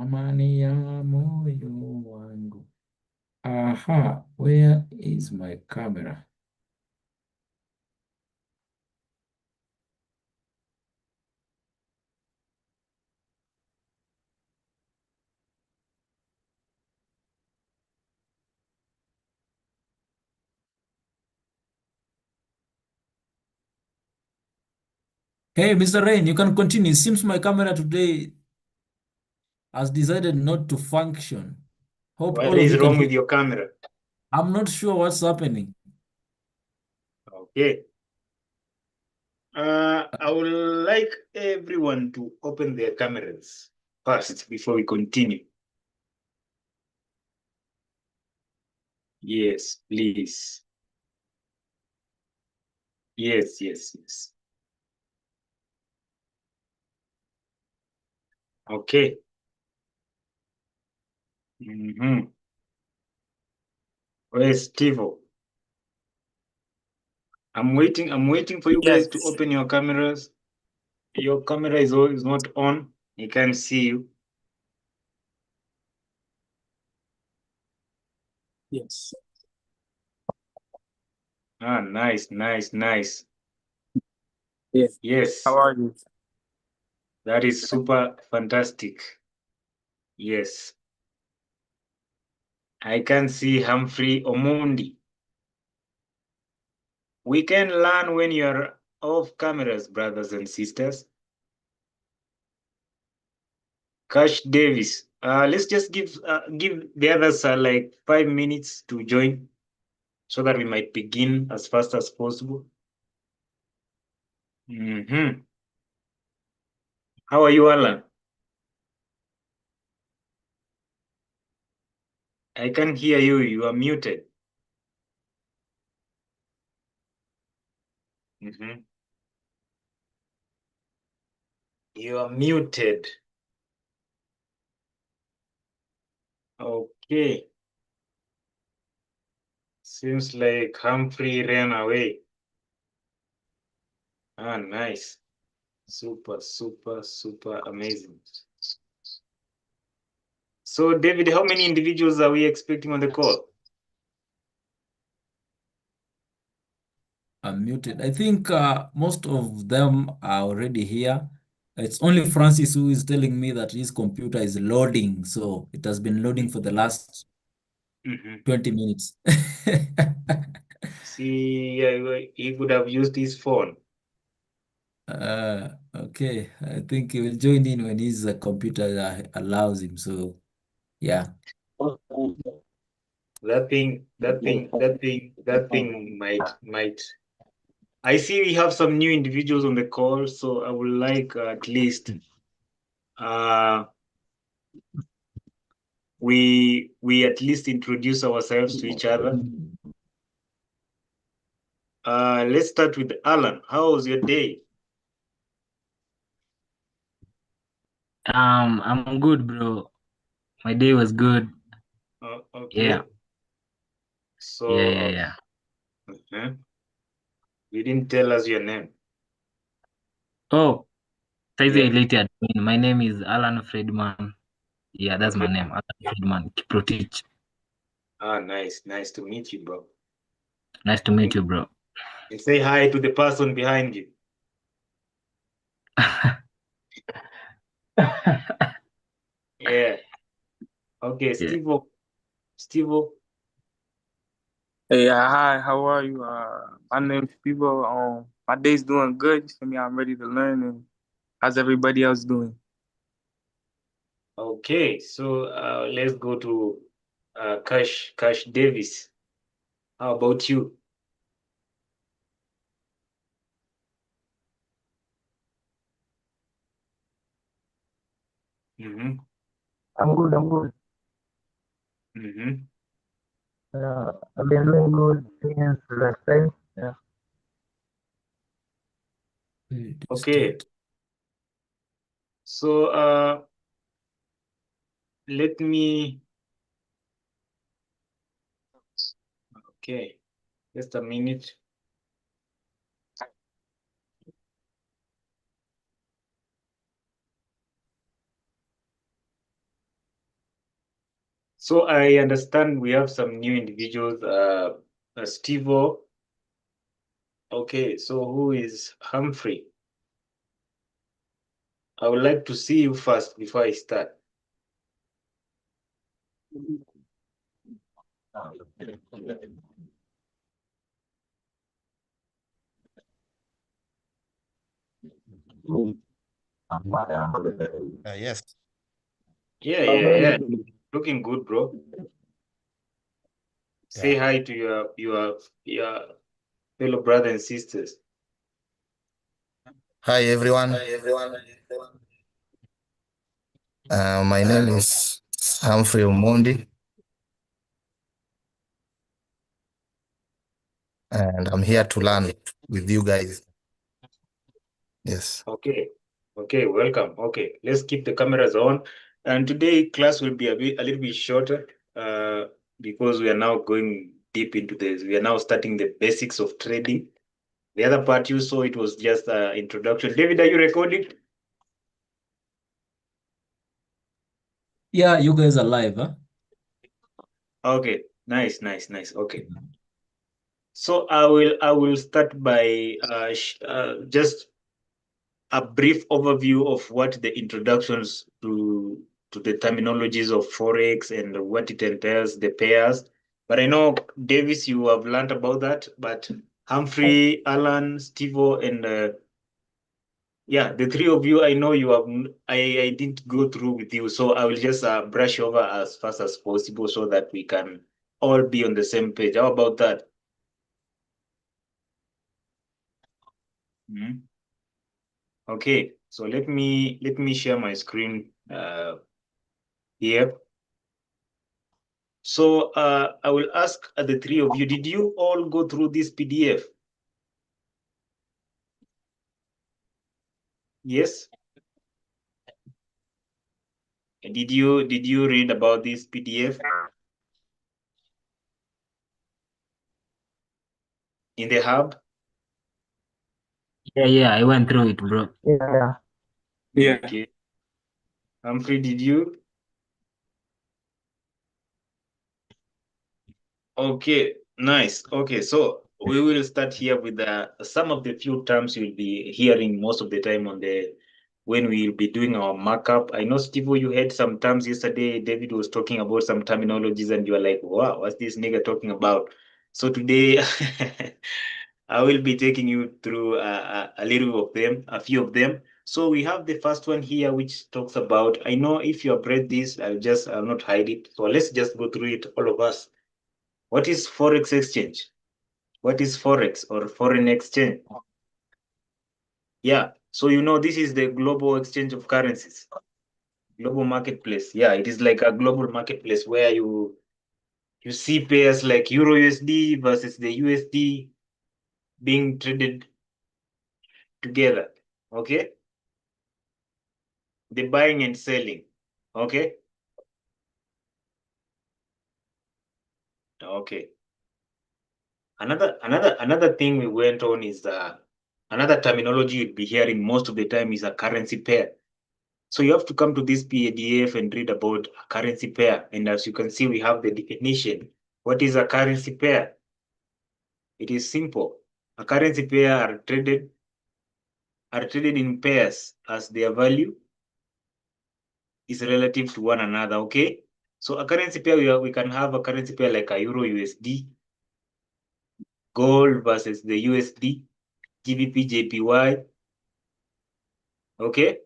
Amani ya moyo wangu. Aha, where is my camera? Hey, Mr. Rain, you can continue. It seems my camera today has decided not to function. Hope What all of is you can wrong hear. with your camera? I'm not sure what's happening. Okay. I would like everyone to open their cameras first before we continue. Yes, please. Yes, yes, yes. Okay. Where's Steve? I'm waiting for you guys to open your cameras. Your camera is not on. You can't see you. Yes. Ah, nice, nice, nice. Yes. Yes. How are you? That is super fantastic. Yes. I can see Humphrey Omondi. We can learn when you're off cameras, brothers and sisters. Cash Davis. Let's just give the others like 5 minutes to join so that we might begin as fast as possible. How are you, Alan? I can hear you. You are muted. You are muted. Okay. Seems like Humphrey ran away. Ah, nice. Super, super, super amazing. So, David, how many individuals are we expecting on the call? I'm muted. I think most of them are already here. It's only Francis who is telling me that his computer is loading. So it has been loading for the last 20 minutes. See, he could have used his phone. Okay, I think he will join in when his computer allows him. So, yeah. That thing might. I see we have some new individuals on the call, so I would like at least we at least introduce ourselves to each other. Let's start with Alan. How was your day? I'm good, bro. My day was good. Okay. Yeah, So, yeah. you didn't tell us your name. Oh, saizi Yeah. later. My name is Alan Friedman. Yeah, that's my Okay. name, Alan Friedman Kiprotich. Nice. Nice to meet you, bro. Nice to meet you, bro. And say hi to the person behind you. Yeah. Okay, Yeah. Steve. Hey, hi, how are you? My name's Pivo. My day's doing good. You feel me? I'm ready to learn. And how's everybody else doing? Okay, so let's go to Cash Davis. How about you? Mm-hmm. I'm good, I'm good. Mm-hmm. I've been doing good since last time. Yeah. Okay, so let me. Okay, just a minute. So I understand we have some new individuals. Steve. Okay, so who is Humphrey? I would like to see you first before I start. Yes. Yeah. Looking good, bro. Say Yeah. hi to your fellow brothers and sisters. Hi, everyone. My name is Humphrey Omondi, and I'm here to learn with you guys. Yes. Okay, welcome. Okay, let's keep the cameras on. And today class will be a little bit shorter because we are now going deep into this. We are now starting the basics of trading. The other part you saw, it was just introduction. David, are you recording? Yeah, you guys are live, huh? Okay, nice. Okay. So I will start by just a brief overview of what the introductions to the terminologies of forex and what it entails, the pairs. But I know Davis, you have learned about that. But Humphrey, Alan, Stevo, and yeah, the three of you, I know you have. I didn't go through with you, so I will just brush over as fast as possible so that we can all be on the same page. How about that? Mhm. Okay, so let me share my screen here. So I will ask the three of you, did you all go through this PDF? Yes? Did you read about this PDF in the hub? Yeah. I went through it, bro. Yeah. Yeah. Okay. Humphrey, did you? Okay, nice. Okay, so we will start here with some of the few terms you'll be hearing most of the time on the when we'll be doing our markup. I know, Steve, you had some terms yesterday. David was talking about some terminologies, and you were like, wow, what's this nigga talking about? So today, I will be taking you through a little of them, a few of them. So we have the first one here, which talks about, I know if you have read this, I'll not hide it. So let's just go through it, all of us. What is Forex exchange? What is Forex or foreign exchange? Yeah, so this is the global exchange of currencies, global marketplace. Yeah, it is like a global marketplace where you see pairs like Euro USD versus the USD. being traded together. Okay. The buying and selling. Okay. Okay. Another thing we went on is another terminology you'll be hearing most of the time is a currency pair. So you have to come to this PDF and read about a currency pair. And as you can see, we have the definition. What is a currency pair? It is simple. A currency pair are traded in pairs as their value is relative to one another. Okay. So a currency pair, we can have a currency pair like a Euro USD, gold versus the USD, GBP JPY. Okay.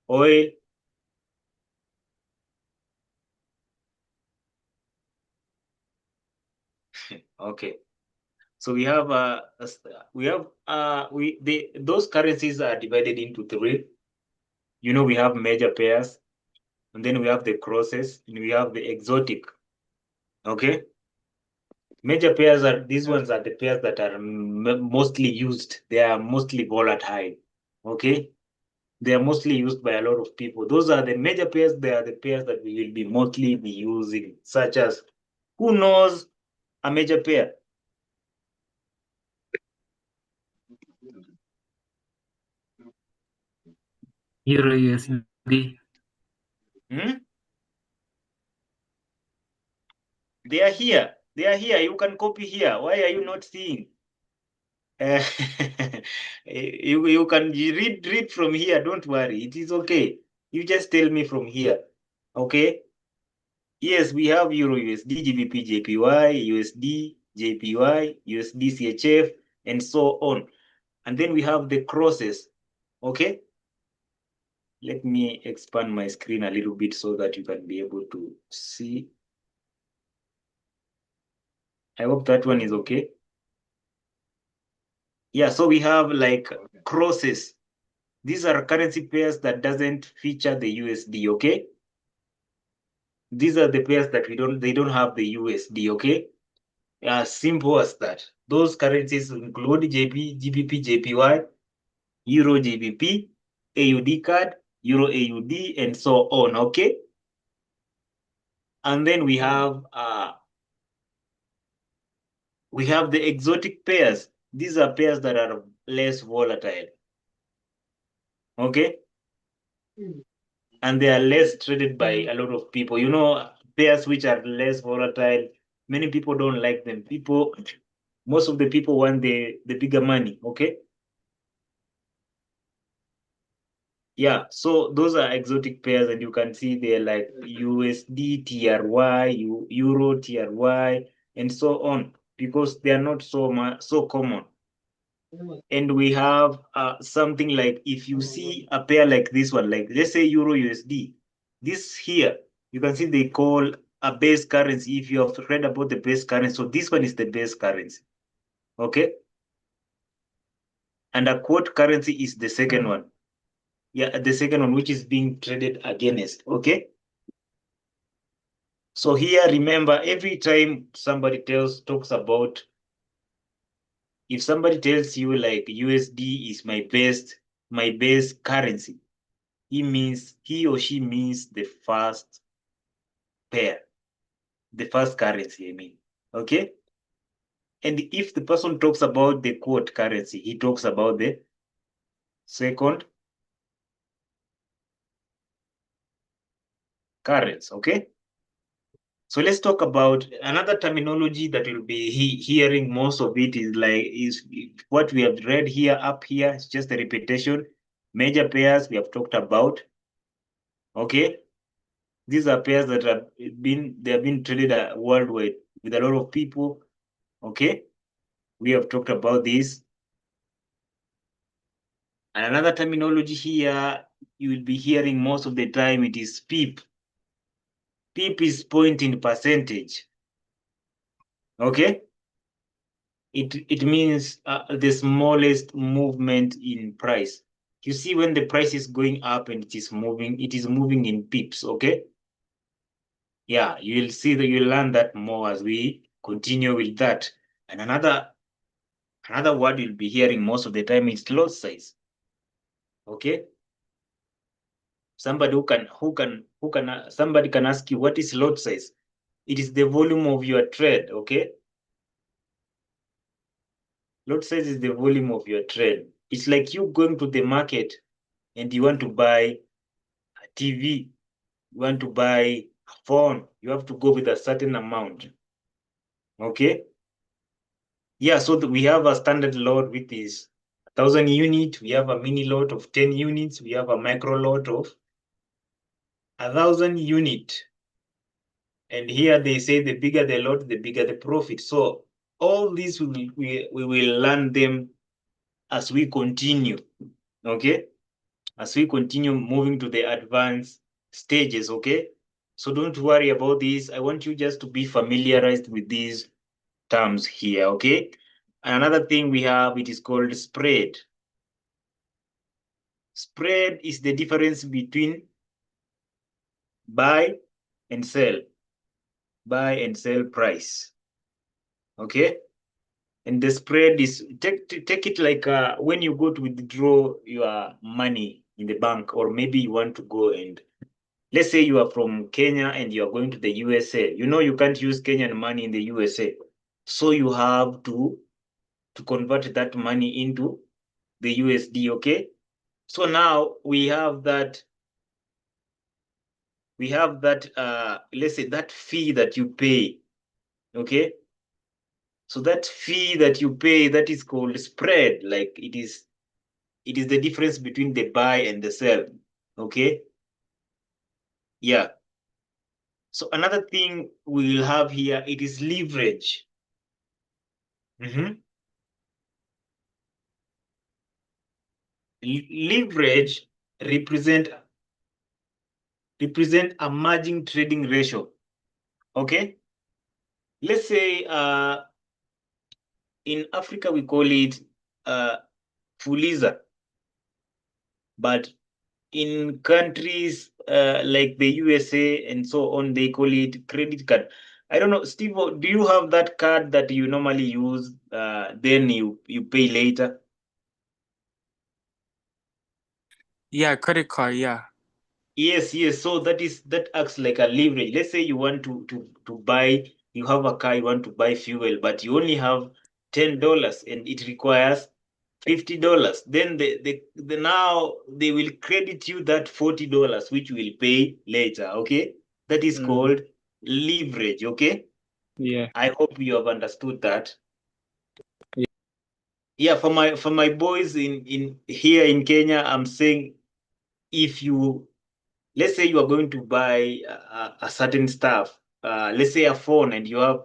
Oil. Okay. So we have those currencies are divided into three. You know, we have major pairs, and then we have the crosses, and we have the exotic. Okay. Major pairs are these ones are the pairs that are mostly used. They are mostly volatile. Okay. They are mostly used by a lot of people. Those are the major pairs. They are the pairs that we will be mostly be using, such as who knows a major pair? Euro USD. Hmm? They are here. They are here. You can copy here. Why are you not seeing? You can read from here. Don't worry. It is okay. You just tell me from here. Okay. Yes, we have Euro USD, GBP JPY, USD, JPY, USD CHF, and so on. And then we have the crosses. Okay. Let me expand my screen a little bit so that you can be able to see. I hope that one is okay. Yeah, so we have like crosses. These are currency pairs that doesn't feature the USD, okay? These are the pairs that they don't have the USD, okay? As simple as that. Those currencies include GBP, JPY, Euro GBP, AUD card, Euro AUD, and so on, okay? And then we have the exotic pairs. These are pairs that are less volatile, okay? And they are less traded by a lot of people. You know, pairs which are less volatile, many people don't like them. Most of the people want the bigger money, okay? Yeah, so those are exotic pairs, and you can see they're like USD, TRY, Euro, TRY, and so on, because they are not so common. And we have something like, if you see a pair like this one, like let's say Euro USD, this here, you can see they call a base currency. If you have read about the base currency, so this one is the base currency, okay? And a quote currency is the second one. Yeah, the second one, which is being traded against, okay? So here, remember, every time somebody talks about, if somebody tells you like USD is my base currency, he or she means the first pair, the first currency, I mean, okay? And if the person talks about the quote currency, he talks about the second currency, okay? So let's talk about another terminology that you'll be hearing most of it is what we have read here up here. It's just a repetition. Major pairs we have talked about, okay? These are pairs that have been traded worldwide with a lot of people, okay? We have talked about this. And another terminology here you will be hearing most of the time, it is PIP. PIP is point in percentage, okay? It means the smallest movement in price. You see, when the price is going up and it is moving in pips, okay? Yeah, you'll see that you'll learn that more as we continue with that. And another Another word you'll be hearing most of the time is lot size. Okay. Somebody somebody can ask you, what is lot size? It is the volume of your trade. Okay. Lot size is the volume of your trade. It's like you going to the market and you want to buy a TV, you want to buy a phone, you have to go with a certain amount. Okay. Yeah, so we have a standard lot which is 1,000 unit. We have a mini lot of 10 units. We have a micro lot of 1,000 unit. And here they say the bigger the lot, the bigger the profit. So all these we will learn them as we continue. Okay, as we continue moving to the advanced stages. Okay, so don't worry about this. I want you just to be familiarized with these terms here. Okay, another thing we have, it is called spread. Spread is the difference between buy and sell price. Okay, and the spread is, take it like when you go to withdraw your money in the bank, or maybe you want to go and, let's say you are from Kenya and you are going to the USA. You know you can't use Kenyan money in the USA, so you have to convert that money into the USD. Okay, so now we have that let's say that fee that you pay. Okay, so that fee that you pay, that is called spread. Like it is the difference between the buy and the sell. Okay, yeah. So another thing we will have here, it is leverage. Leverage represent a margin trading ratio. Okay, let's say in Africa we call it fuliza, but in countries like the USA and so on, they call it credit card. I don't know, Steve, do you have that card that you normally use, then you pay later? Yeah, credit card, yeah. Yes. So that acts like a leverage. Let's say you want to buy, you have a car, you want to buy fuel, but you only have $10 and it requires $50. Then the now they will credit you that $40, which you will pay later. Okay, that is called leverage. Okay, Yeah. I hope you have understood that. Yeah. Yeah, for my boys in here in Kenya, I'm saying, if you, let's say you are going to buy a certain stuff, let's say a phone, and you have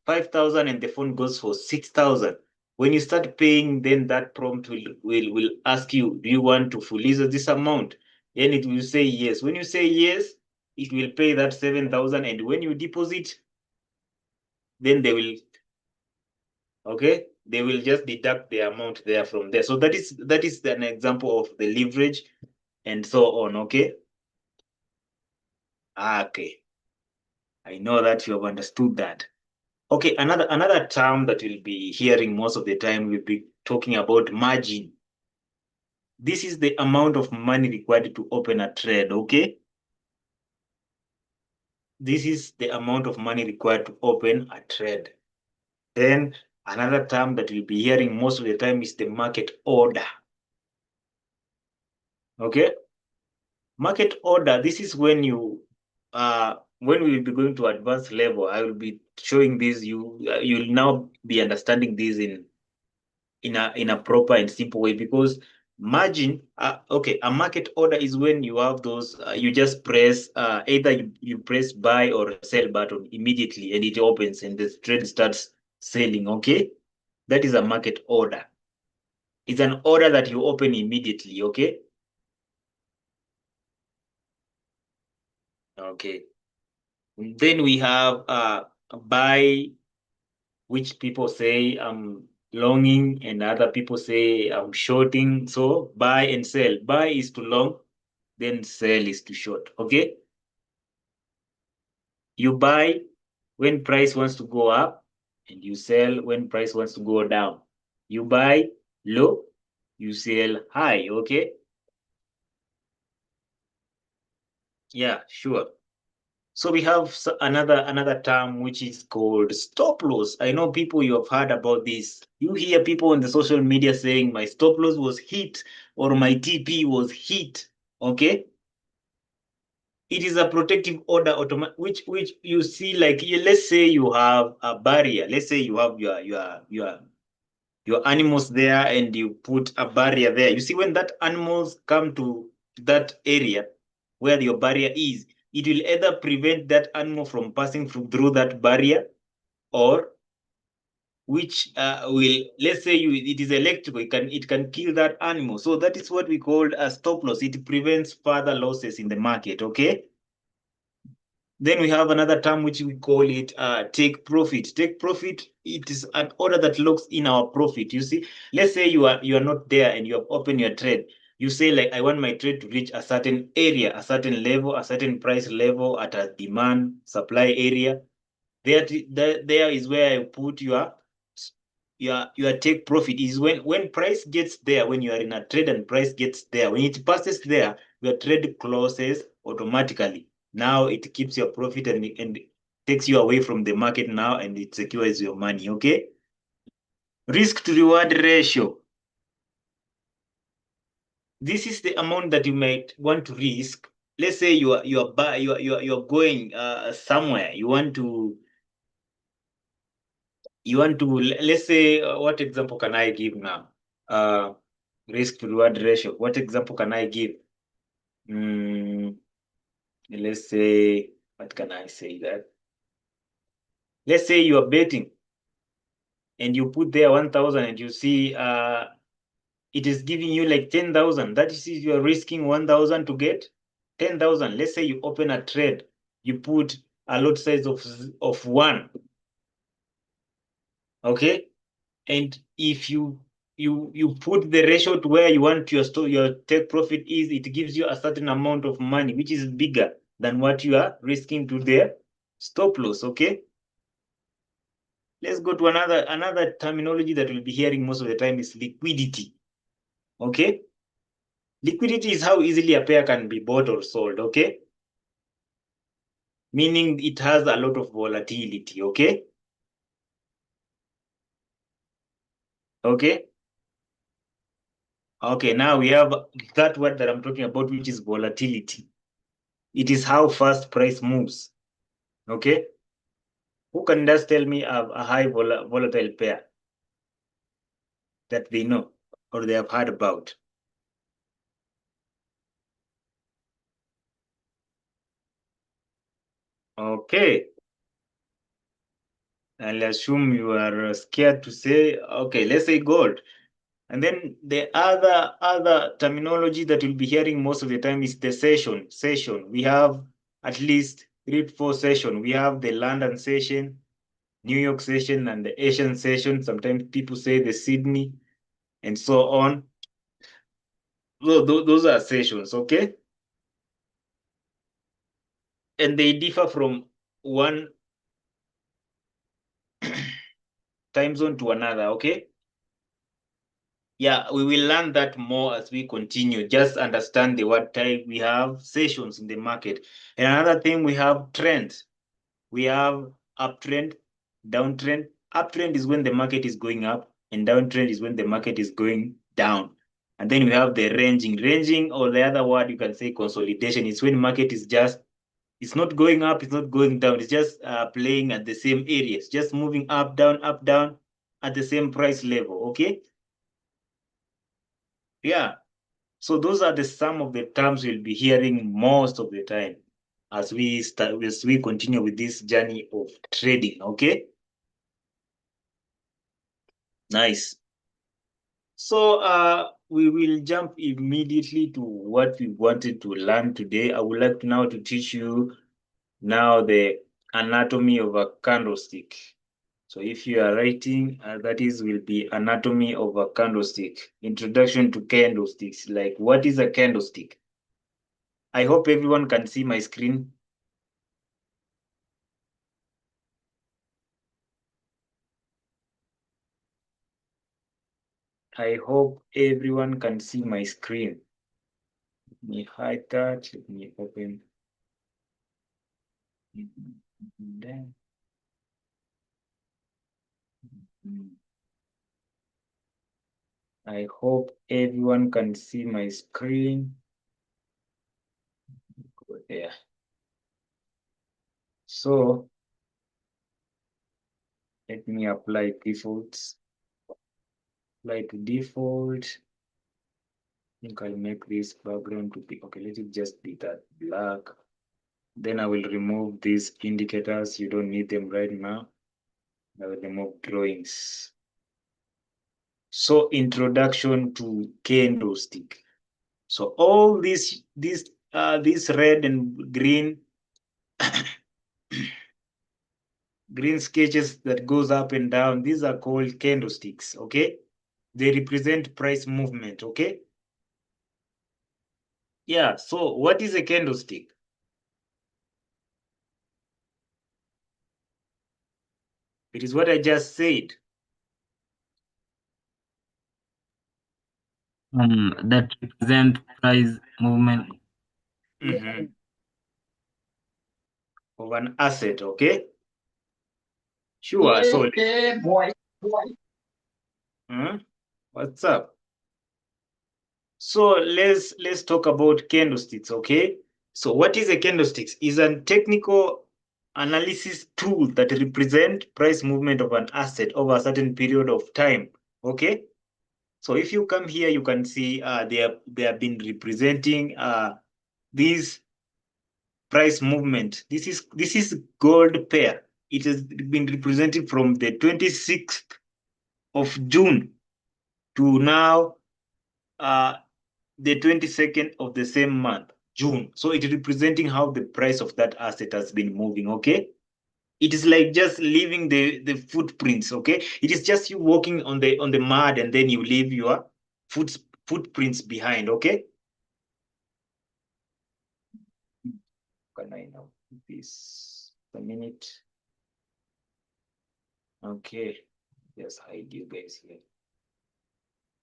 5,000 and the phone goes for 6,000. When you start paying, then that prompt will ask you, do you want to fully this amount? Then it will say yes. When you say yes, it will pay that 7,000, and when you deposit, then they will, okay, they will just deduct the amount there from there. So that is an example of the leverage and so on. Okay. Okay, I know that you have understood that. Okay, another term that you'll be hearing most of the time, we'll be talking about margin. This is the amount of money required to open a trade. Okay, this is the amount of money required to open a trade. Then another term that we'll be hearing most of the time is the market order. Okay, market order, this is when you when we will be going to advanced level, I will be showing this. You'll now be understanding this in a proper and simple way, because margin, okay, a market order is when you have those, you just press, either you press buy or sell button immediately, and it opens and the trade starts selling. Okay, that is a market order. It's an order that you open immediately. Okay. Okay, then we have buy, which people say I'm longing and other people say I'm shorting. So buy and sell. Buy is to long, then sell is to short. Okay, you buy when price wants to go up, and you sell when price wants to go down. You buy low, you sell high, okay? Yeah, sure. So we have another term which is called stop loss. I know people, you have heard about this. You hear people on the social media saying my stop loss was hit or my TP was hit. Okay. It is a protective order which you see, like, let's say you have a barrier. Let's say you have your animals there and you put a barrier there. You see, when that animals come to that area where your barrier is, it will either prevent that animal from passing through that barrier, or which will, let's say it is electrical, it can kill that animal. So that is what we call a stop loss. It prevents further losses in the market, okay? Then we have another term which we call it take profit. Take profit, it is an order that locks in our profit. You see, let's say you are not there and you have opened your trade. You say, like, I want my trade to reach a certain area, a certain level, a certain price level at a demand supply area. There is where I put your take profit. Is when price gets there, when you are in a trade and price gets there, when it passes there, your trade closes automatically. Now it keeps your profit and takes you away from the market now, and it secures your money, okay? Risk to reward ratio. This is the amount that you might want to risk. Let's say you're going somewhere. You want to, let's say, what example can I give now? Risk to reward ratio. What example can I give? Let's say, what can I say that? Let's say you are betting and you put there 1,000 and you see it is giving you like 10,000. That is, you are risking 1,000 to get 10,000. Let's say you open a trade, you put a lot size of 1. Okay, and if you put the ratio to where you want your take profit is, it gives you a certain amount of money which is bigger than what you are risking to their stop loss. Okay, let's go to another terminology that we'll be hearing most of the time is liquidity. Okay, liquidity is how easily a pair can be bought or sold. Okay, meaning it has a lot of volatility. Okay, now we have that word that I'm talking about, which is volatility. It is how fast price moves. Okay, who can just tell me a high volatile pair that they know or they have heard about? Okay, I'll assume you are scared to say. Okay, let's say gold. And then the other terminology that you'll be hearing most of the time is the session. We have at least 3 to 4 sessions. We have the London session, New York session, and the Asian session. Sometimes people say the Sydney, and so on. Those are sessions, okay? And they differ from one time zone to another, okay? Yeah, we will learn that more as we continue. Just understand the word type. We have sessions in the market. And another thing, we have trends. We have uptrend, downtrend. Uptrend is when the market is going up, and downtrend is when the market is going down. And then we have the ranging. Ranging, or the other word you can say consolidation, is when market is just, it's not going up, it's not going down. It's just playing at the same areas, just moving up, down, at the same price level, okay? Yeah. So those are some of the terms you'll be hearing most of the time as we continue with this journey of trading, okay? Nice. So we will jump immediately to what we wanted to learn today. I would like now to teach you now the anatomy of a candlestick. So if you are writing, that will be anatomy of a candlestick. Introduction to candlesticks. Like, what is a candlestick? I hope everyone can see my screen. I hope everyone can see my screen. Let me hide that. Let me open. Then. I hope everyone can see my screen. Go there. So let me apply defaults. Apply to default. I think I'll make this background to be okay. Let it just be that black. Then I will remove these indicators. You don't need them right now. I will remove drawings. So introduction to candlestick. So all these red and green green sketches that goes up and down, these are called candlesticks, okay? They represent price movement, okay? Yeah, so what is a candlestick? It is what I just said. That represent price movement. Of an asset, okay? Sure, so what's up? So let's talk about candlesticks, okay? So what is a candlestick? Is a technical analysis tool that represent price movement of an asset over a certain period of time, okay? So if you come here, you can see they have been representing this price movement. This is gold pair. It has been represented from the 26th of June to now the 22nd of the same month, June. So it is representing how the price of that asset has been moving, okay? It is like just leaving the footprints, okay? It is just you walking on the mud and then you leave your footprints behind, okay? Can I now this a minute? Okay, just hide you guys here.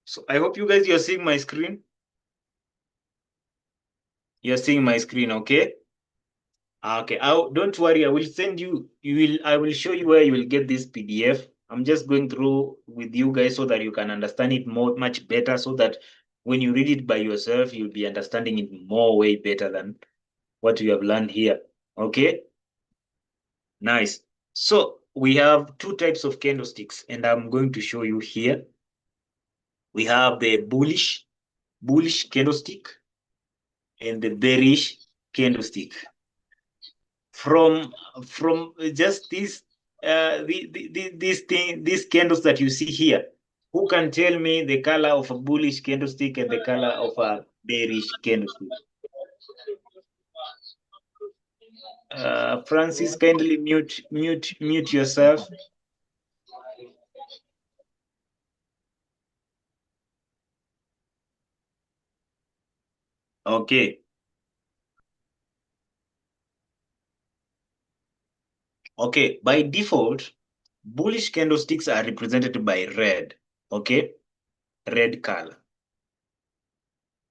So I hope you guys you're seeing my screen. You're seeing my screen, okay? Okay, don't worry, I will send you, I will show you where you will get this PDF. I'm just going through with you guys so that you can understand it much better, so that when you read it by yourself, you'll be understanding it way better than what you have learned here. Okay? Nice. So we have two types of candlesticks, and I'm going to show you here. We have the bullish candlestick and the bearish candlestick. From just these candles that you see here, who can tell me the color of a bullish candlestick and the color of a bearish candlestick? Francis, kindly mute yourself. Okay. Okay, by default, bullish candlesticks are represented by red. Okay, red color.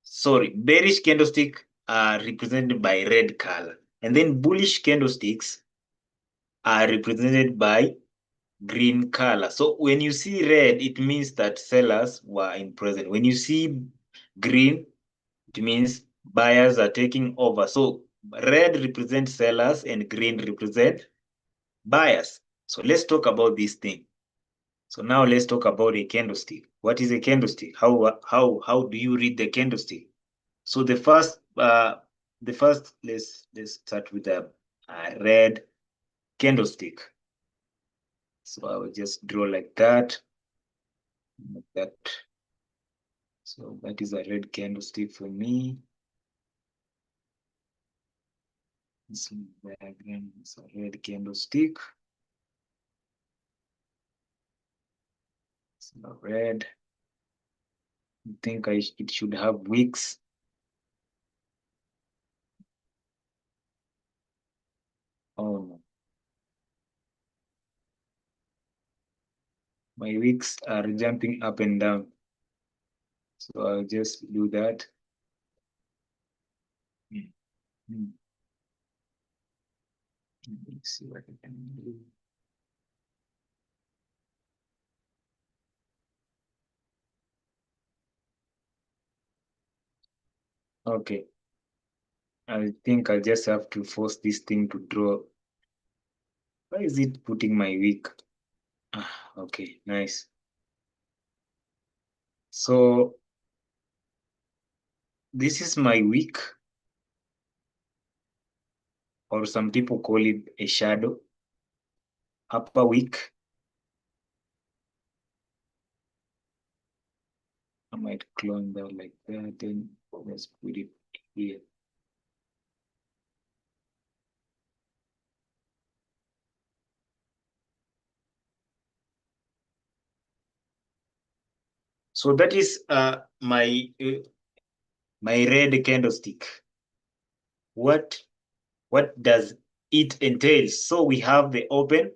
Sorry, bearish candlestick are represented by red color. And then bullish candlesticks are represented by green color. So when you see red, it means that sellers were in present. When you see green, it means buyers are taking over. So red represents sellers and green represent buyers. So let's talk about this thing. So now let's talk about a candlestick. What is a candlestick? How do you read the candlestick? So the first let's start with a red candlestick. So I will just draw like that. Like that. So that is a red candlestick for me. This diagram is a red candlestick. It's not red. I think it should have wicks. Oh no. My wicks are jumping up and down. So I'll just do that. Let's see what I can do. Okay. I think I just have to force this thing to draw. Why is it putting my week? Okay, nice. So this is my week, or some people call it a shadow, upper week. I might clone that like that, and let's put it here. So that is my red candlestick. What does it entail? So we have the open.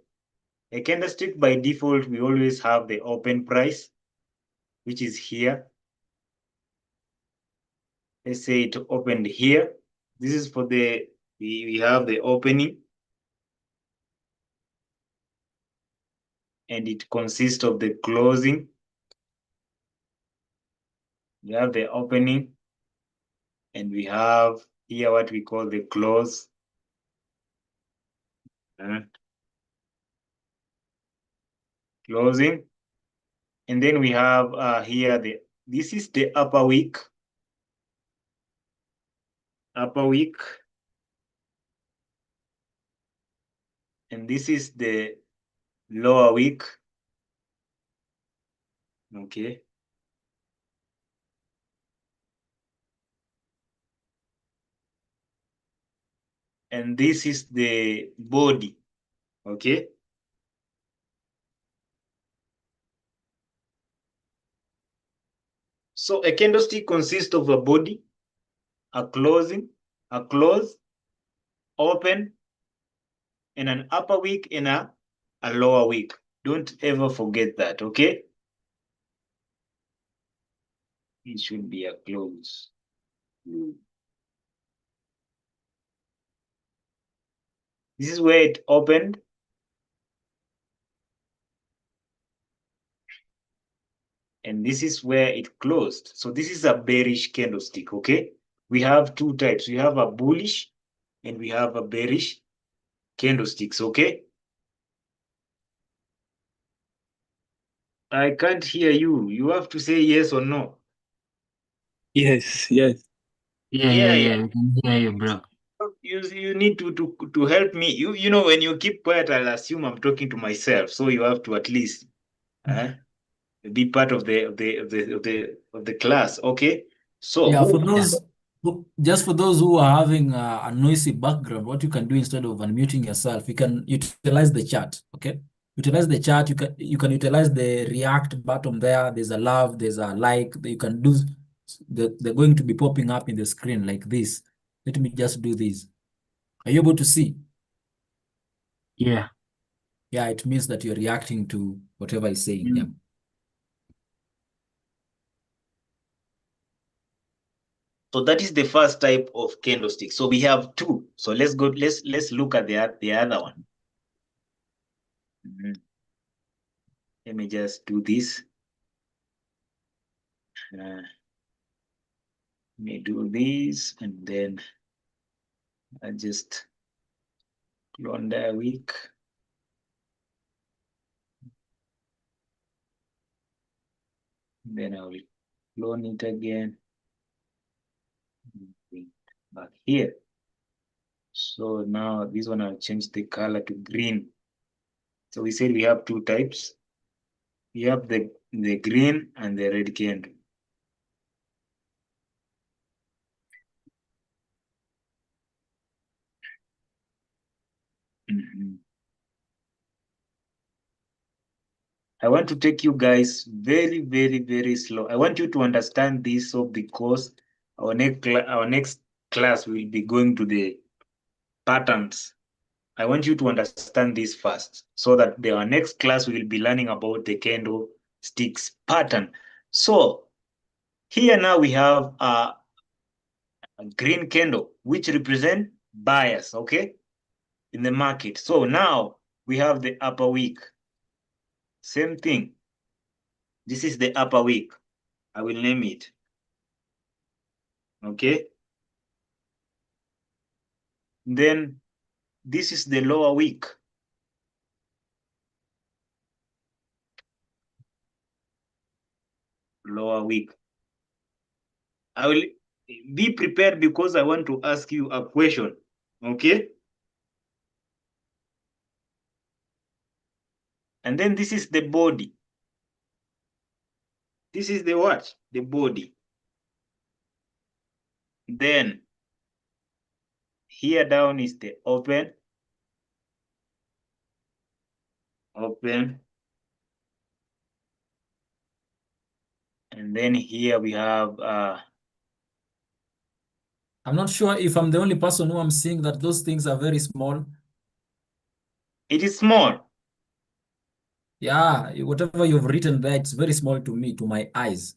A candlestick by default, we always have the open price, which is here. Let's say it opened here. This is for we have the opening, and it consists of the closing. We have the opening, and we have here what we call the close. Closing. And then we have here this is the upper week. Upper week. And this is the lower week. Okay. And this is the body. Okay. So a candlestick consists of a body, a closing, a close, open, and an upper week and a lower week. Don't ever forget that, okay? It should be a close. This is where it opened. And this is where it closed. So this is a bearish candlestick, okay? We have two types. We have a bullish and we have a bearish candlesticks, okay? I can't hear you. You have to say yes or no. Yes, yes. Yeah. We can hear you, bro. You need to help me. You know, when you keep quiet, I'll assume I'm talking to myself. So you have to at least be part of the class, okay? So Yeah, for those just for those who are having a noisy background, what you can do instead of unmuting yourself, you can utilize the chat. Okay, utilize the chat. You can utilize the react button there. There's a love. There's a like. You can do. They're going to be popping up in the screen like this. Let me just do this. Are you able to see? Yeah. Yeah, it means that you're reacting to whatever is saying. Yeah. So that is the first type of candlestick. So we have two. So let's go. Let's look at the other one. Let me just do this. Let me do this, and then I just clone that week. Then I will clone it again. Back here. So now this one I'll change the color to green. So we said we have two types. We have the green and the red candle. I want to take you guys very, very, very slow. I want you to understand this, so because our next class will be going to the patterns. I want you to understand this first, so that our next class we will be learning about the candlesticks pattern. So Here now we have a green candle, which represent buyers, okay, in the market. So now we have the upper wick. Same thing. This is the upper wick. I will name it. Okay. Then this is the lower wick. Lower wick. I will be prepared because I want to ask you a question. Okay. And then this is the body. This is the what? The body. Then here down is the open. Open. And then here we have I'm not sure if I'm the only person who I'm seeing that those things are very small. it is small. Yeah, whatever you've written there, it's very small to me, to my eyes.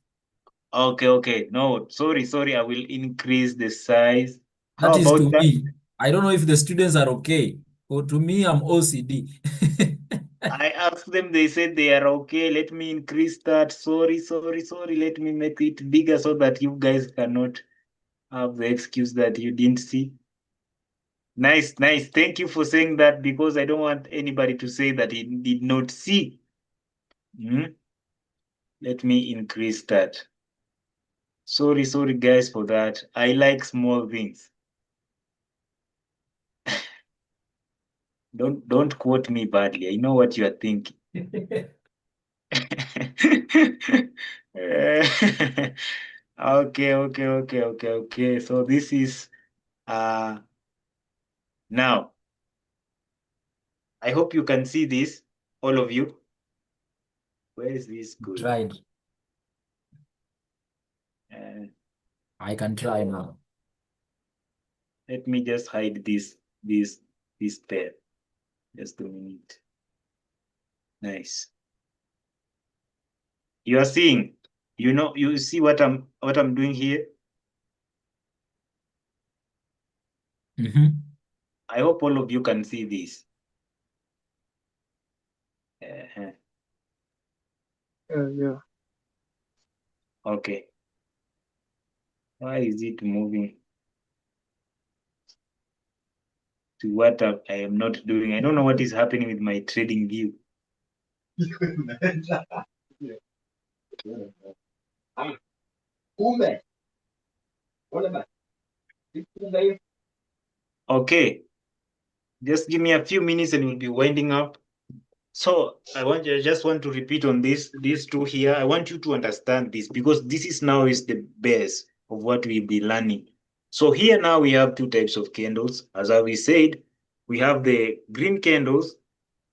Okay. No, sorry. I will increase the size. How That is about to that? me. I don't know if the students are okay. But to me, I'm OCD. I asked them, they said they are okay. Let me increase that. Sorry. Let me make it bigger so that you guys cannot have the excuse that you didn't see. Nice. Thank you for saying that because I don't want anybody to say that he did not see. Let me increase that. Sorry, guys, for that. I like small things. Don't quote me badly. I know what you are thinking. Okay. So this is now. I hope you can see this, all of you. Where is this going? Tried. Uh, I can try now. Let me just hide this pair. Just a minute. Nice. You are seeing, you see what I'm doing here. I hope all of you can see this. Yeah. Okay. Why is it moving to what I am not doing? I don't know what is happening with my trading view. Okay. Just give me a few minutes and we'll be winding up. So I just want to repeat on these two here. I want you to understand this because this is the base of what we'll be learning. So here now we have two types of candles. As we said, we have the green candles,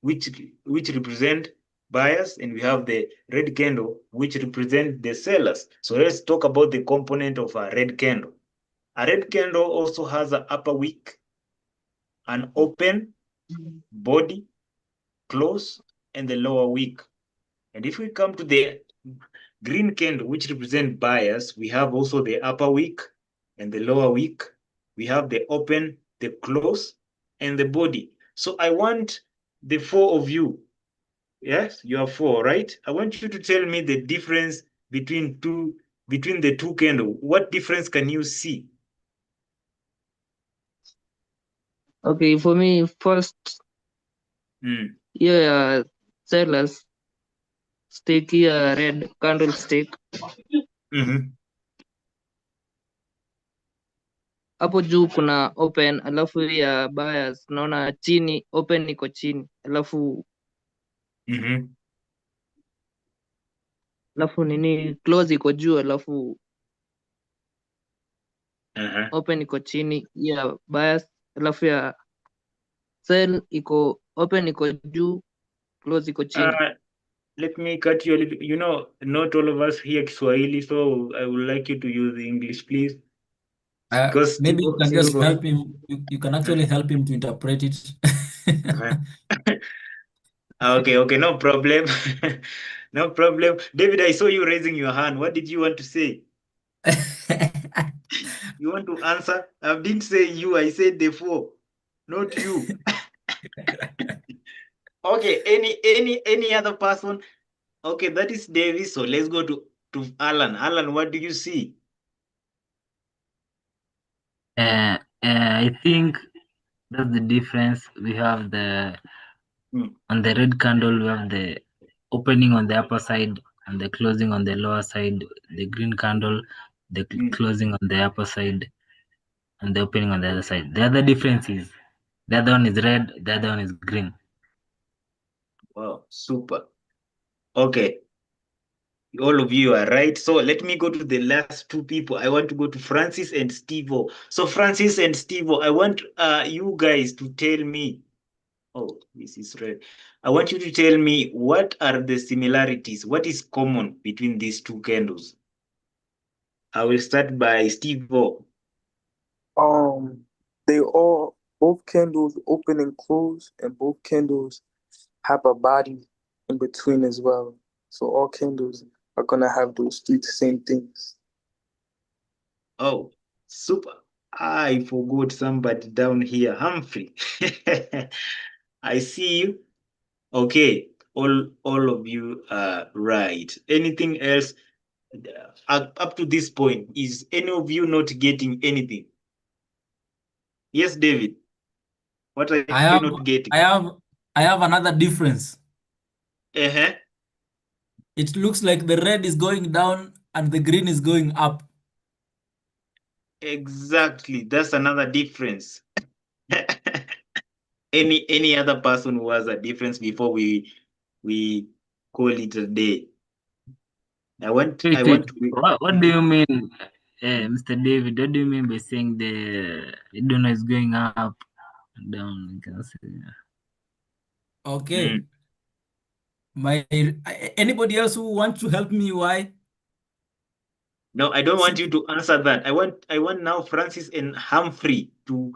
which represent buyers, and we have the red candle, which represent the sellers. So let's talk about the component of a red candle. A red candle also has an upper wick, an open body, close, and the lower wick. And if we come to the green candle, which represent buyers, we have also the upper wick and the lower wick. We have the open, the close, and the body. So I want the four of you. Yes, you are four, right? I want you to tell me the difference between the two candles. What difference can you see? Okay, for me, first, yeah, sellers stick here red candlestick. Hapo juu kuna open, alafu ya buyers naona chini open iko chini, alafu nini close iko juu, alafu open iko chini ya buyers, alafu ya sell iko open iko juu, close iko chini. Let me cut you a little. Not all of us hear Kiswahili, so I would like you to use English, please. Because Maybe you can just help him. You can actually help him to interpret it. Okay, no problem. No problem. David, I saw you raising your hand. What did you want to say? You want to answer? I didn't say you, I said the four, not you. Okay, any other person? Okay, that is Davis. So let's go to Alan. Alan, what do you see? I think that's the difference. We have on the red candle, we have the opening on the upper side and the closing on the lower side. The green candle, the closing on the upper side and the opening on the other side. The other difference is the other one is red, the other one is green. Wow, super. Okay, all of you are right. So let me go to the last two people. I want to go to Francis and Steve-O. So Francis and Steve-O, I want you guys to tell me. Oh, this is red. I want you to tell me what are the similarities? What is common between these two candles? I will start by Steve-O. They all both candles open and close, and both candles have a body in between as well. So all candles are gonna have those three same things. Oh, super. I forgot somebody down here. Humphrey. I see you. Okay, all of you are right. Anything else up to this point? Is any of you not getting anything? Yes, David. What are I you have, not getting? I have, I have another difference. Uh-huh. It looks like the red is going down and the green is going up. Exactly. That's another difference. Any other person who has a difference before we call it a day? I want Wait, to. what do you mean, Mr. David? What do you mean by saying the donor is going up and down? You can say, Okay. Anybody else who wants to help me? Why? No, I don't want you to answer that. I want now Francis and Humphrey to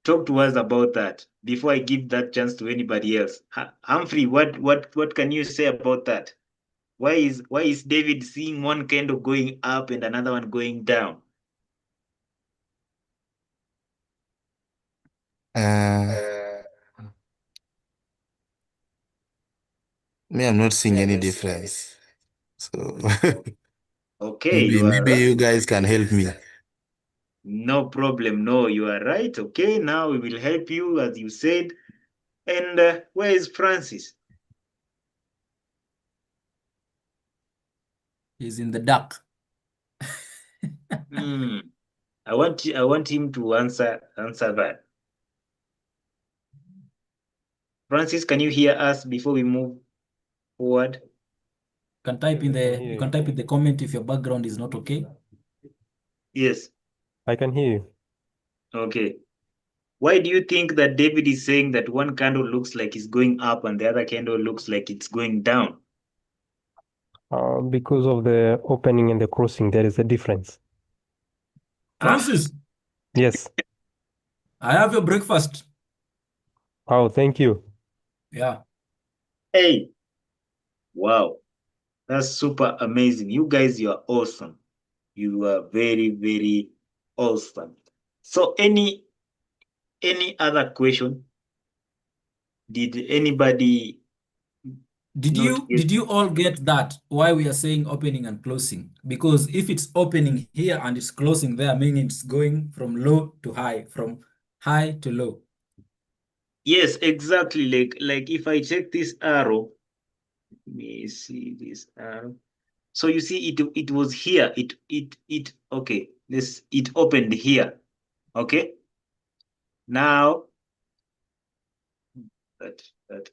talk to us about that before I give that chance to anybody else. Humphrey, what can you say about that? Why is David seeing one candle going up and another one going down? Me, I'm not seeing any difference. So Okay, you are maybe right. you guys can help me. No problem. No, you are right. Okay, now we will help you as you said. And where is Francis? He's in the dark. I want him to answer that. Francis, can you hear us before we move forward? You can type in the comment if your background is not okay. Yes. I can hear you. Okay. Why do you think that David is saying that one candle looks like it's going up and the other candle looks like it's going down? Because of the opening and the crossing, there is a difference. Francis, Yes. I have your breakfast. Oh, thank you. Yeah. Hey, wow, that's super amazing. You guys, you are awesome. You are very, very awesome. So any other question? Did anybody Did not you get? did you all get that? Why we are saying opening and closing? Because if it's opening here and it's closing there, meaning it's going from low to high, from high to low. Yes, exactly. Like if I check this arrow, let me see this arrow. So you see it was here. It okay. It opened here. Okay. Now that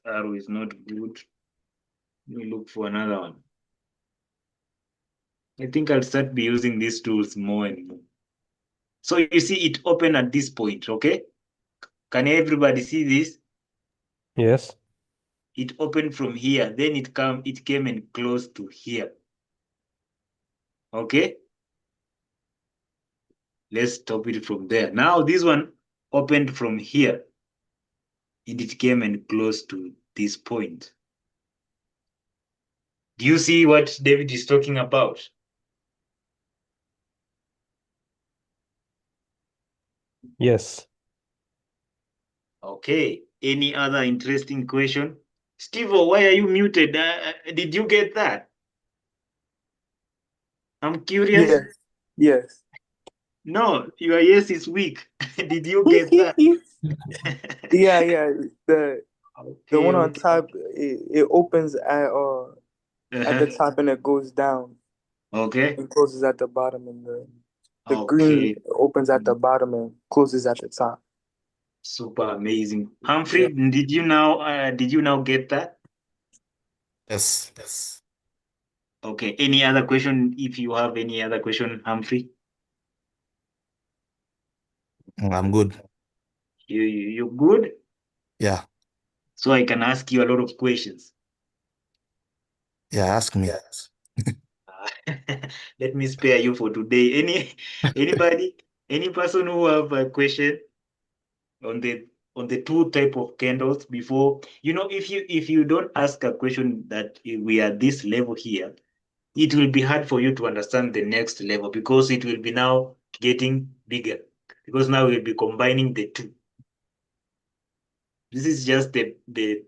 arrow is not good. Let me look for another one. I think I'll start be using these tools more and more. So you see it open at this point, okay? Can everybody see this? Yes. It opened from here, then it came and closed to here. Okay? Let's stop it from there. Now this one opened from here, and it came and closed to this point. Do you see what David is talking about? Yes. Okay. Any other interesting question? Steve, why are you muted? Did you get that? I'm curious. Yes. Yes. No, your yes is weak. Did you get that? Yeah, yeah. The one Okay, on okay. top, it opens at the Uh-huh. top and it goes down Okay. and closes at the bottom, and the green Okay. opens at the bottom and closes at the top. Super amazing. Yeah. Humphrey, did you now get that? Yes. Yes. Okay. Any other question? If you have any other question, Humphrey, I'm good. you good? Yeah. So I can ask you a lot of questions. Yeah. Ask me. Let me spare you for today. Any person who have a question on the two type of candles before, if you don't ask a question that we are this level here, it will be hard for you to understand the next level because it will be now getting bigger because now we'll be combining the two. This is just the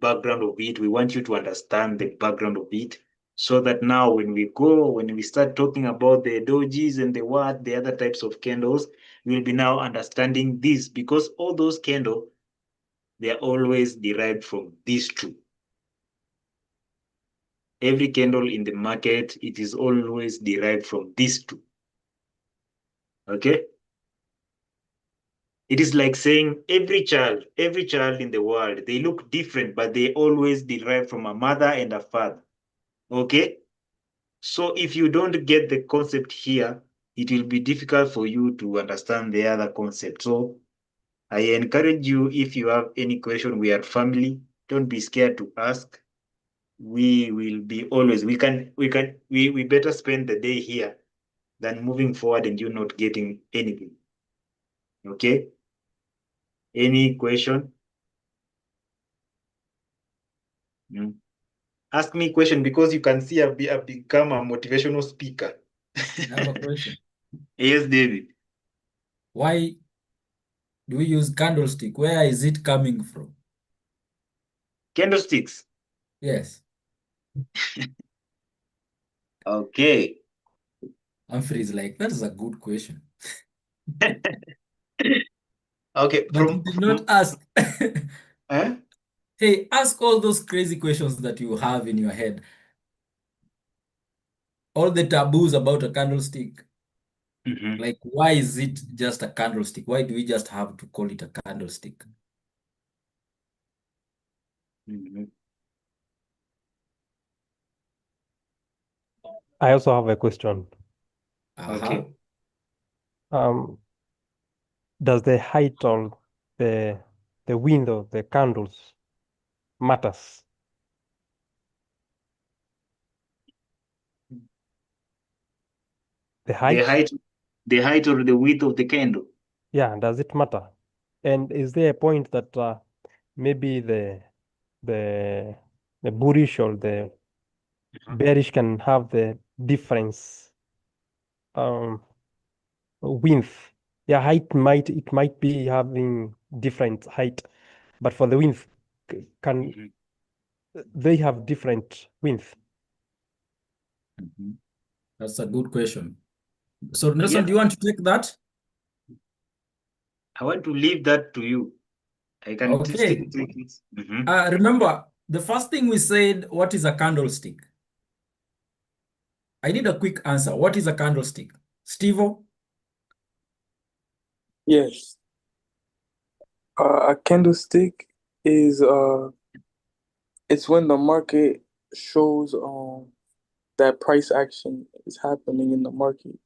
background of it. We want you to understand the background of it so that now when we start talking about the dojis and the other types of candles, we'll be now understanding this because all those candles, they are always derived from these two. Every candle in the market, it is always derived from these two. Okay? It is like saying every child in the world, they look different, but they always derive from a mother and a father. Okay? So if you don't get the concept here, it will be difficult for you to understand the other concept. So I encourage you, if you have any question, we are family. Don't be scared to ask. We will be always, we better spend the day here than moving forward and you not getting anything. Okay? Any question? Mm. Ask me question because you can see I've become a motivational speaker. I have a question. Yes, David. Why do we use candlestick? Where is it coming from? Candlesticks. Yes. Okay. Humphrey is like, that is a good question. Okay, But you did not ask. eh? Hey, ask all those crazy questions that you have in your head. All the taboos about a candlestick. Mhm. Like, why is it just a candlestick? Why do we just have to call it a candlestick? Mhm. I also have a question. Uh-huh. Okay. Um, does the height of the window, the candles, matters? The The height? height, the height or the width of the candle. Yeah, does it matter? And is there a point that maybe the the bullish or the bearish can have the difference width? Yeah, height might be having different height, but for the width, can Mhm. they have different width? Mhm. That's a good question. So, Nelson, Yeah, do you want to take that? I want to leave that to you. I can still Okay. take it. Remember, the first thing we said, what is a candlestick? I need a quick answer. What is a candlestick? Steve-O? Yes. A candlestick is it's when the market shows that price action is happening in the market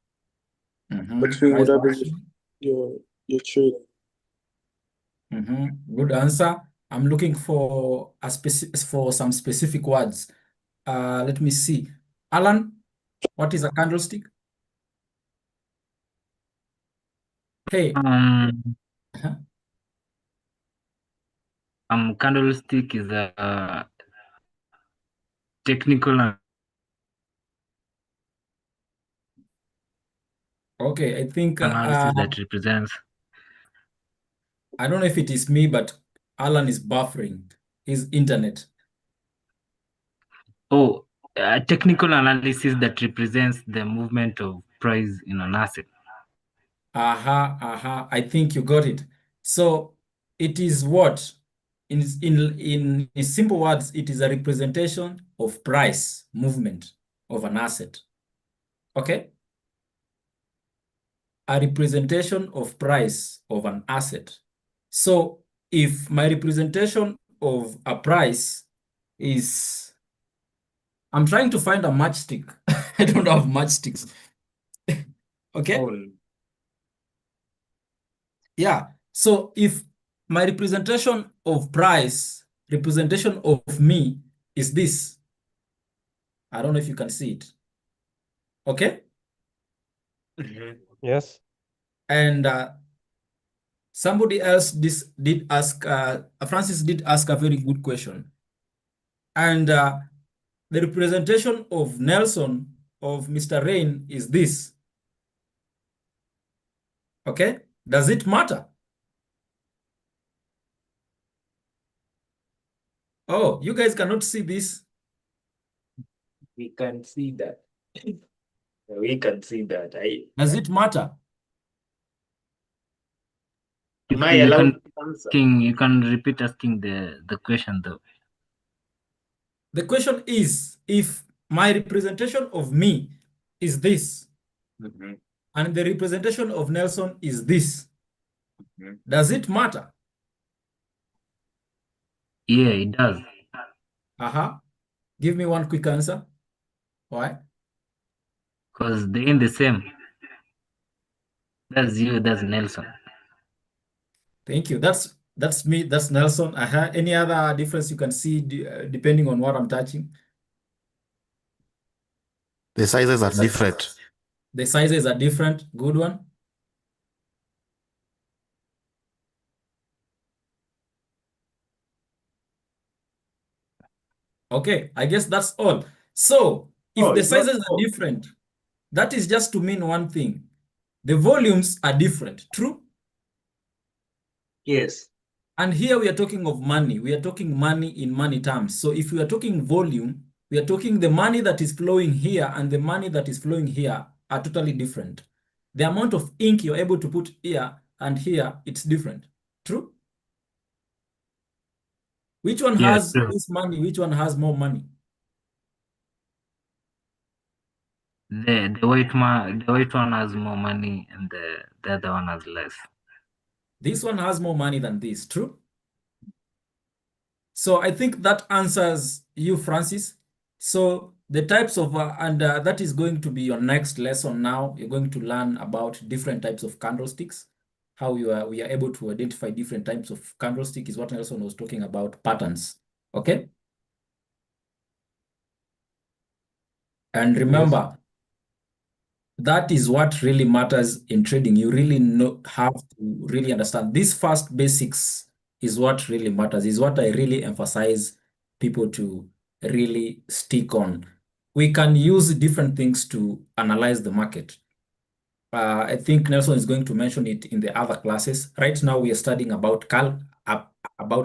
between Price whatever action. you're trading. Good answer. I'm looking for some specific words. Let me see. Alan, what is a candlestick? Hey. Um, Uh-huh. Candlestick is a technical Okay, I think analysis that represents I don't know if it is me, but Alan is buffering his internet. Oh, technical analysis that represents the movement of price in an asset. I think you got it. So it is what? In simple words, it is a representation of price movement of an asset. Okay? A representation of price of an asset. So if my representation of a price is, I'm trying to find a matchstick. I don't have matchsticks. Okay? Oh, Yeah. So if my representation of price, representation of me is this, I don't know if you can see it. Okay? Yes. And somebody else did ask, Francis did ask a very good question. And the representation of Nelson, of Mr. Rain, is this. Okay? Does it matter? Oh, you guys cannot see this. we can see that. We can see that. Does it matter? Am I You allowed can to answer? you can repeat asking the question though. The question is, if my representation of me is this, and the representation of Nelson is this, does it matter? Yeah, it does. Give me one quick answer. Why? Because they're in the same. That's you, that's Nelson. Thank you. That's me, that's Nelson. Any other difference you can see depending on what I'm touching? The sizes are different. The sizes are different. Good one. Okay, I guess that's all. So if Oh, the it's not sizes are all. different, that is just to mean one thing. The volumes are different. True? Yes. And here we are talking of money. We are talking money in money terms. So if we are talking volume, we are talking the money that is flowing here and the money that is flowing here are totally different. The amount of ink you're able to put here and here, it's different. True? Which one Yeah, has true. this money? Which one has more money? The white one has more money and the other one has less. This one has more money than this. True? So I think that answers you, Francis. So the types of, that is going to be your next lesson now. You're going to learn about different types of candlesticks, how we are able to identify different types of candlestick is what Nelson was talking about, patterns. Okay? And remember, that is what really matters in trading. You really have to really understand. This first basics is what really matters, is what I really emphasize people to really stick on. We can use different things to analyze the market. I think Nelson is going to mention it in the other classes. Right now, we are studying about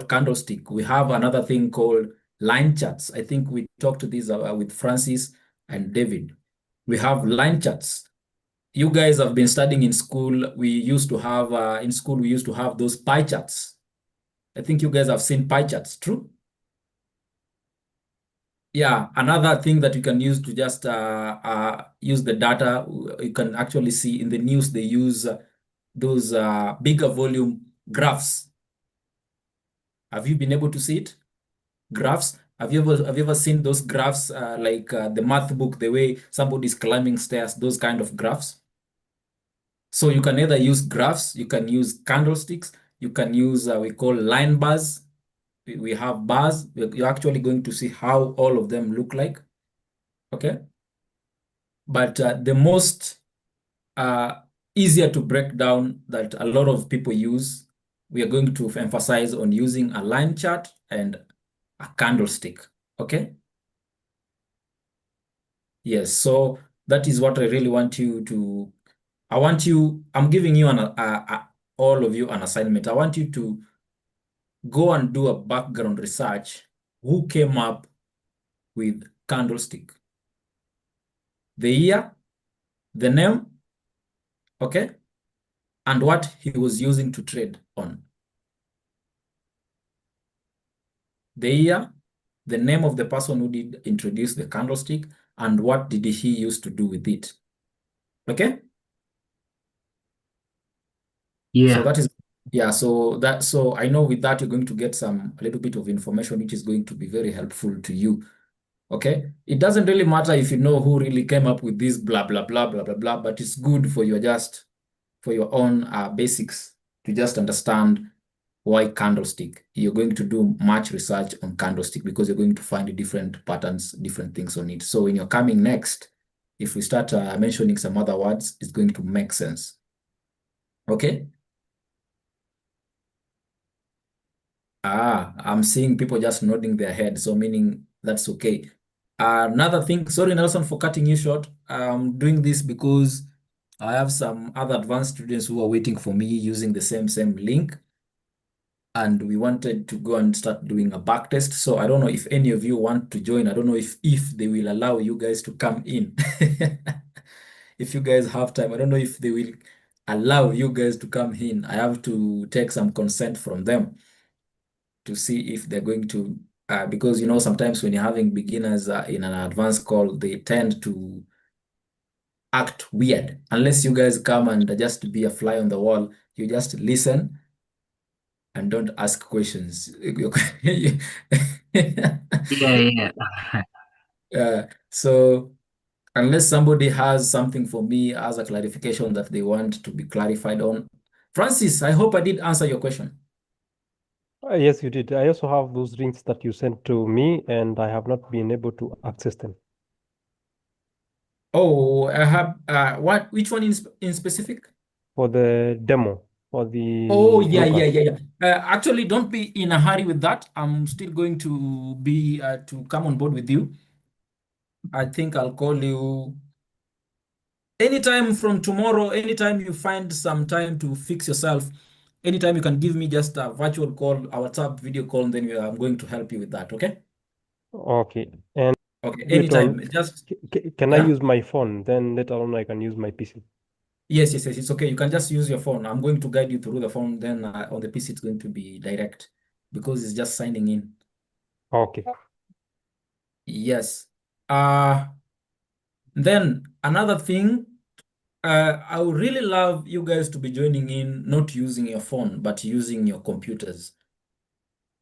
candlestick. We have another thing called line charts. I think we talked to this with Francis and David. We have line charts. You guys have been studying in school. We used to have, in school, we used to have those pie charts. I think you guys have seen pie charts, true? Yeah, another thing that you can use to just use the data, you can actually see in the news, they use those bigger volume graphs. Have you been able to see it? Graphs? Have you ever seen those graphs like the math book, the way somebody's climbing stairs, those kind of graphs? So you can either use graphs, you can use candlesticks, you can use, we call line bars. We have bars. You're actually going to see how all of them look like. Okay. But the most easier to break down that a lot of people use, we are going to emphasize on using a line chart and a candlestick. Okay. Yes. So that is what I really want you to, I'm giving you all of you an assignment. I want you to go and do a background research. Who came up with candlestick? The year, the name, okay, and what he was using to trade on. The year, the name of the person who did introduce the candlestick, and what did he use to do with it. Okay? Yeah. So that is, yeah, so I know with that you're going to get a little bit of information which is going to be very helpful to you. Okay? It doesn't really matter if you know who really came up with this blah blah blah blah blah blah, but it's good for your own basics to just understand why candlestick. You're going to do much research on candlestick because you're going to find different patterns, different things on it. So when you're coming next, if we start mentioning some other words, it's going to make sense. Okay? I'm seeing people just nodding their head, so meaning that's okay. Another thing, sorry Nelson for cutting you short. I'm doing this because I have some other advanced students who are waiting for me using the same link. And we wanted to go and start doing a back test. So I don't know if any of you want to join. I don't know if they will allow you guys to come in. If you guys have time, I don't know if they will allow you guys to come in. I have to take some consent from them to see if they're going to, because sometimes when you're having beginners in an advanced call, they tend to act weird. Unless you guys come and just be a fly on the wall, you just listen and don't ask questions. Yeah. So unless somebody has something for me as a clarification that they want to be clarified on. Francis, I hope I did answer your question. Yes, you did. I also have those links that you sent to me, and I have not been able to access them. Oh, I have which one in specific? For the demo, for the Oh, yeah. Actually, don't be in a hurry with that. I'm still going to be to come on board with you. I think I'll call you anytime from tomorrow, anytime you find some time to fix yourself, anytime you can give me just a virtual call, a WhatsApp video call, and then I'm going to help you with that, okay? Okay. And Okay, do it on, anytime. Just, can I yeah? use my phone? Then later on I can use my PC. Yes, it's okay. You can just use your phone. I'm going to guide you through the phone. Then on the PC, it's going to be direct because it's just signing in. Okay. Yes. Then another thing, I would really love you guys to be joining in, not using your phone, but using your computers.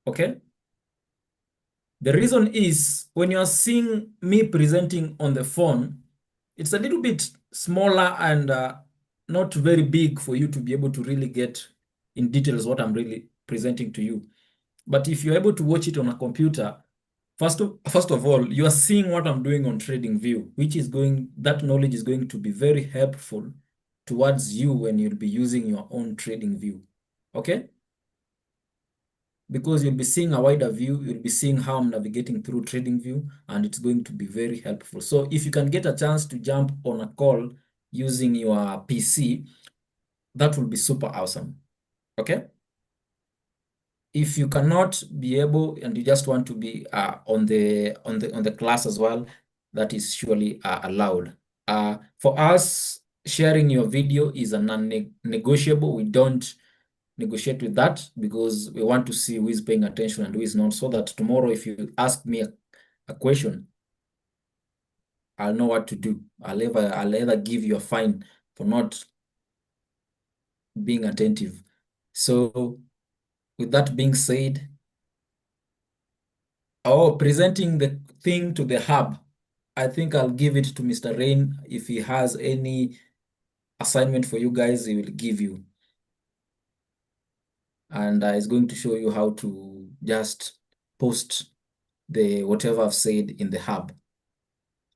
Okay? The reason is when you're seeing me presenting on the phone, it's a little bit smaller and not very big for you to be able to really get in details what I'm really presenting to you. But if you're able to watch it on a computer, first of all, you are seeing what I'm doing on TradingView, that knowledge is going to be very helpful towards you when you'll be using your own TradingView. Okay? Because you'll be seeing a wider view, you'll be seeing how I'm navigating through TradingView, and it's going to be very helpful. So if you can get a chance to jump on a call using your PC, that will be super awesome. Okay? If you cannot be able and you just want to be on the class as well, that is surely allowed. For us, sharing your video is a non-negotiable. We don't negotiate with that because we want to see who is paying attention and who is not, so that tomorrow if you ask me a question, I'll know what to do. I'll either give you a fine for not being attentive. So with that being said, presenting the thing to the hub, I think I'll give it to Mr. Rain. If he has any assignment for you guys, he will give you. And he's going to show you how to just post the whatever I've said in the hub.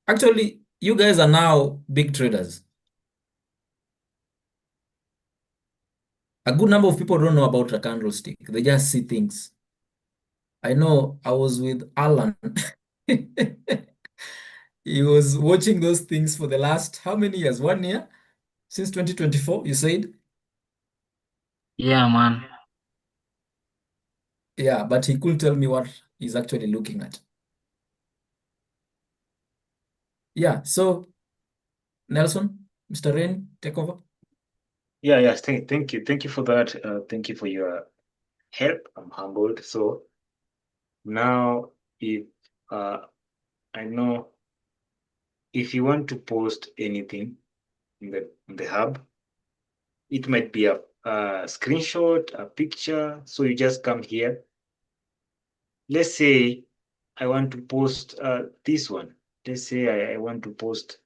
Actually, you guys are now big traders. A good number of people don't know about a candlestick. They just see things. I know I was with Alan. He was watching those things for the last, how many years? 1 year? Since 2024, you said? Yeah, man. Yeah, but he couldn't tell me what he's actually looking at. Yeah, so Nelson, Mr. Rain, take over. Yeah. Thank you for that. Thank you for your help. I'm humbled. So now, if I know if you want to post anything in the hub, it might be a screenshot, a picture. So you just come here. Let's say I want to post this one. Let's say I want to post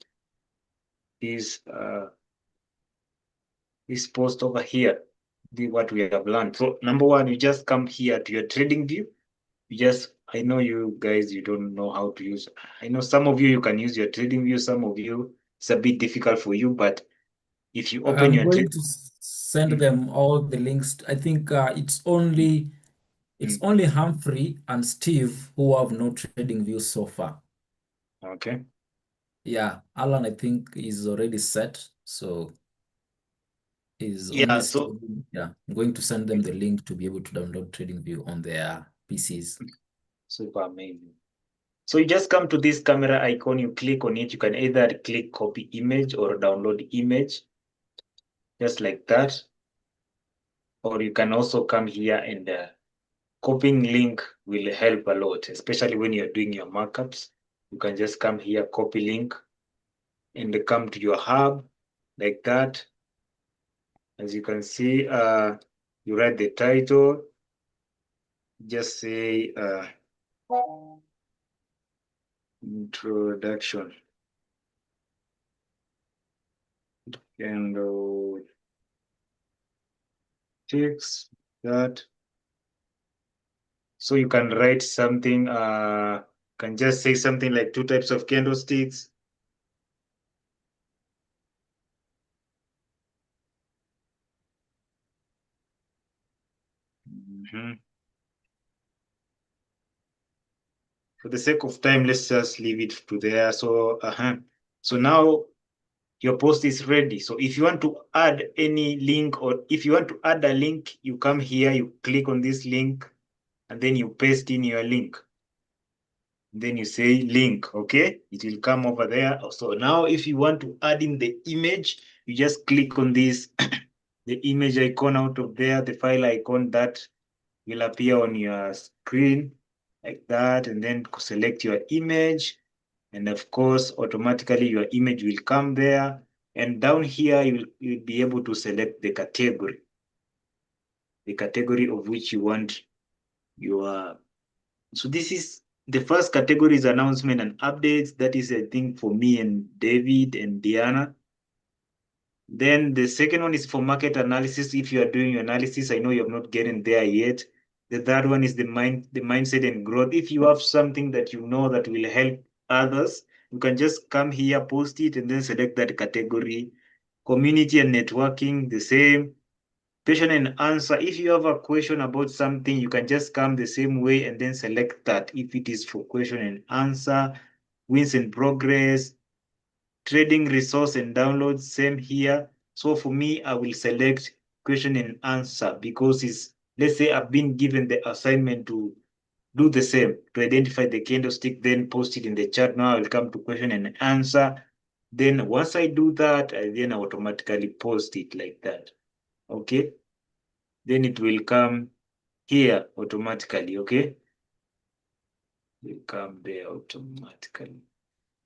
this post over here, what we have learned. So number one, you just come here to your trading view. I know you guys, you don't know how to use. I know some of you can use your trading view. Some of you, it's a bit difficult for you, but if you open I'm your going trade, to send them all the links. I think it's only Humphrey and Steve who have no trading views so far. okay. Yeah, Alan, I think is already set. So is only Yeah, Steve. so Yeah, I'm going to send them the link to be able to download TradingView on their PCs. super amazing. So you just come to this camera icon, you click on it. You can either click copy image or download image, just like that. Or you can also come here and copying link will help a lot, especially when you're doing your markups. You can just come here, copy link, and come to your hub like that. As you can see, you write the title, just say introduction. And text that. So you can write something, can just say something like 2 types of candlesticks. For the sake of time, let's just leave it to there. So, so now your post is ready. So if you want to add any link, or if you want to add a link, you come here, you click on this link, and then you paste in your link. Then you say link, okay? It will come over there. So now if you want to add in the image, you just click on this, the image icon out of there, the file icon that will appear on your screen like that, and then select your image. And of course, automatically your image will come there. And down here, you'll be able to select the category of which you want your. So this is the first category is announcement and updates. That is, I think, for me and David and Diana. Then the second one is for market analysis. If you are doing your analysis, I know you have not gotten there yet. The third one is the mindset and growth. If you have something that you know that will help others, you can just come here, post it, and then select that category. Community and networking, the same. Question and answer. If you have a question about something, you can just come the same way and then select that. If it is for question and answer, wins and progress, trading resource and downloads, same here. So for me, I will select question and answer because let's say I've been given the assignment to do the same, to identify the candlestick, then post it in the chat. Now I will come to question and answer. Then once I do that, I then automatically post it like that. Okay. Then it will come here automatically. Okay. It will come there automatically.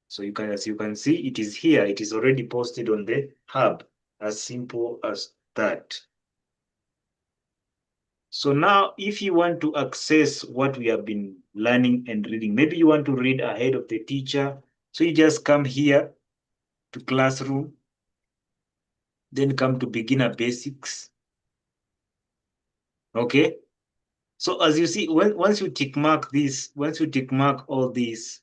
So as you can see, it is here. It is already posted on the hub. As simple as that. So now, if you want to access what we have been learning and reading, maybe you want to read ahead of the teacher. So you just come here to classroom, then come to beginner basics. Okay. So as you see, once you tick mark this, once you tick mark all these,